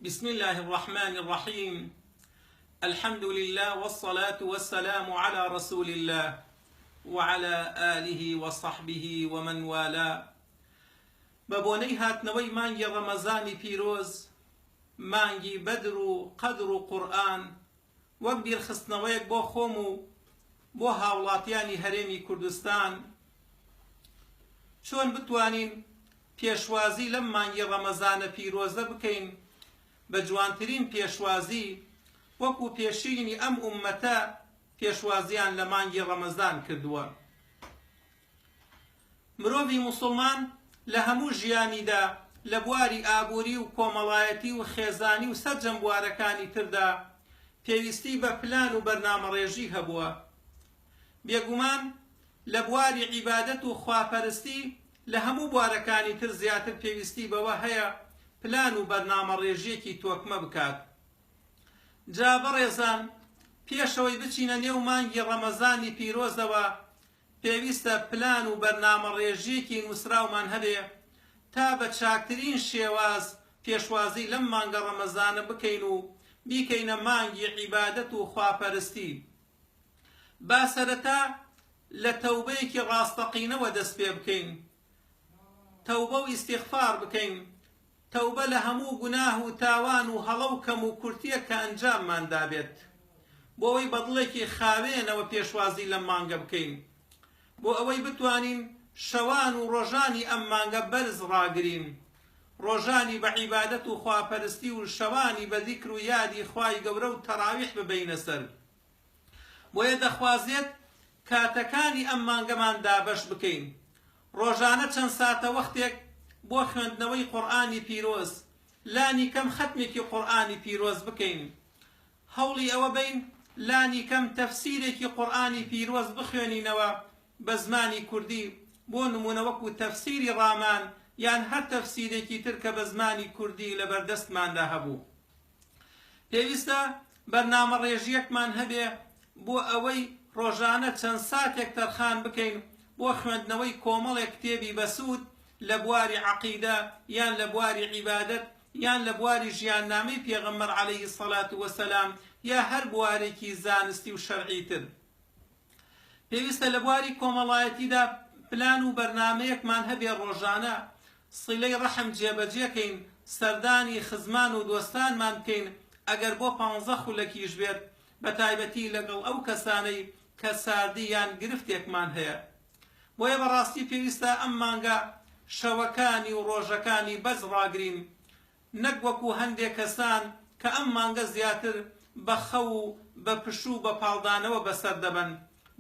بسم الله الرحمن الرحيم. الحمد لله والصلاة والسلام على رسول الله وعلى آله وصحبه ومن والاه. ببوني هاتنوي مانجي رمضان بيروز، مانجي بدر قدر قرآن وەک خستنەوەیەک بۆ خۆم و بۆ هاوڵاتیانی هەرێمی کوردستان چۆن بتوانین پێشوازی لەم مانگی ڕەمەزانە پیرۆزە بکەین بە جوانترین پێشوازی وەکو پێشینی ئەم ئوممەتە پێشوازیان لە مانگی ڕەمەزان کردووە. مرۆڤی موسڵمان لە هەموو ژیانیدا لە بواری ئابووری و کۆمەڵایەتی و خێزانی و سەرجەم بوارەکانی تردا پێویستی بە پلان و بەرنامەڕێژی هەبووە. بێگومان لە بواری عیبادەت و خواپەرستی لە هەموو بوارەکانی تر زیاتر پێویستی بەوە هەیە پلان و بەرنامەڕێژیەکی تۆکمە بکات. جا بەڕێزان، پێشەوەی بچینە نێو مانگی ڕەمەزانی پیرۆزەوە پێویستە پلان و بەرنامەڕێژیەکی نووسراومان هەبێ تا بە چاکترین شێواز پێشوازی لەم مانگە ڕەمەزانە بکەین و بیکەینە مانگی عیبادەت و خواپەرستی. با سەرەتا لە تەوبەیەکی ڕاستەقینەوە دەست پێ بکەین، تەوبە و ئیستیغفار بکەین، تەوبە لە هەموو گوناه و تاوان و هەڵە و کەم و کورتیە کە ئەنجاممان دابێت، بۆ ئەوەی بەدڵێکی خاوێنەوە پێشوازی لەم مانگە بکەین، بۆ ئەوەی بتوانین شەوان و ڕۆژانی ئەم مانگە بەرز ڕاگرین، ڕۆژانی بە عیبادەت و خواپەرستی و شەوانی بە ذیکر و یادی خوای گەورە و تەراویح ببەینە سەر. بۆیە دەخوازێت کاتەکانی ئەم مانگەمان دابەش بکەین، ڕۆژانە چەند ساتە وەختێک بۆ خوێندنەوەی قورئانی پیرۆز، لانی کەم ختمێکی قورئانی پیرۆز بکەین، هەوڵی ئەوە بین لانی کەم تەفسیرێکی قورئانی پیرۆز بخوێنینەوە بە زمانی کوردی، بۆ نمونە وەکو تەفسیری ڕامان یان هەر تەفسیرێکی تر کە بە زمانی کوردی لە بەردەستماندا هەبوو. پێویستە بەرنامەڕێژیەکمان هەبێ بۆ ئەوەی ڕۆژانە چەند ساتێک تەرخان بکەین بۆ خوێندنەوەی کۆمەڵێک کتێبی بەسوود لە بواری عەقیدە یان لە بواری عیبادەت یان لە بواری ژیاننامەی پێغەمبەر عەلەیهی سەڵات وەسەلام یا هەر بوارێکی زانستی و شەرعی تر. پێویستە لە بواری کۆمەڵایەتیدا پلان و بەرنامەیەکمان هەبێ ڕۆژانە سیلەی ڕەحم جێبەجێکەین، سەردانی خزمان و دۆستانمان بکەین ئەگەر بۆ 15 خولەکیش بێت، بە تایبەتی لەگەڵ ئەو کەسانەی کە ساردی یان گرفتێکمان هەیە. بۆیە بەڕاستی پێویستە ئەم مانگە شەوەکانی و ڕۆژەکانی بەز ڕاگرین، نەک وەکو هەندێک کەسان کە ئەم مانگە زیاتر بە خەو و بە پشوو بە پاڵدانەوە بەسەر دەبن،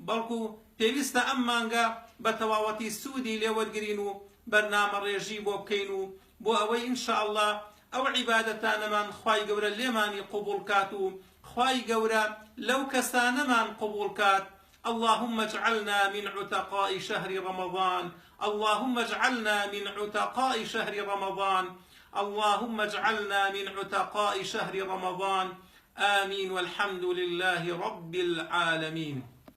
بەڵکو پێویستە ئەم مانگە بە تەواوەتی سوودی لێوەرگرین و بەرنامەڕێژی بۆ بکەین و بۆ ئەوەی ئینشاءالله ئەو عیبادەتانەمان خوای گەورە لێمانی قبوڵ کات و خوای گەورە لەو کەسانەمان قبوڵ کات. اللهم اجعلنا من عتقاء شهر رمضان، اللهم اجعلنا من عتقاء شهر رمضان، اللهم اجعلنا من عتقاء شهر رمضان. آمين والحمد لله رب العالمين.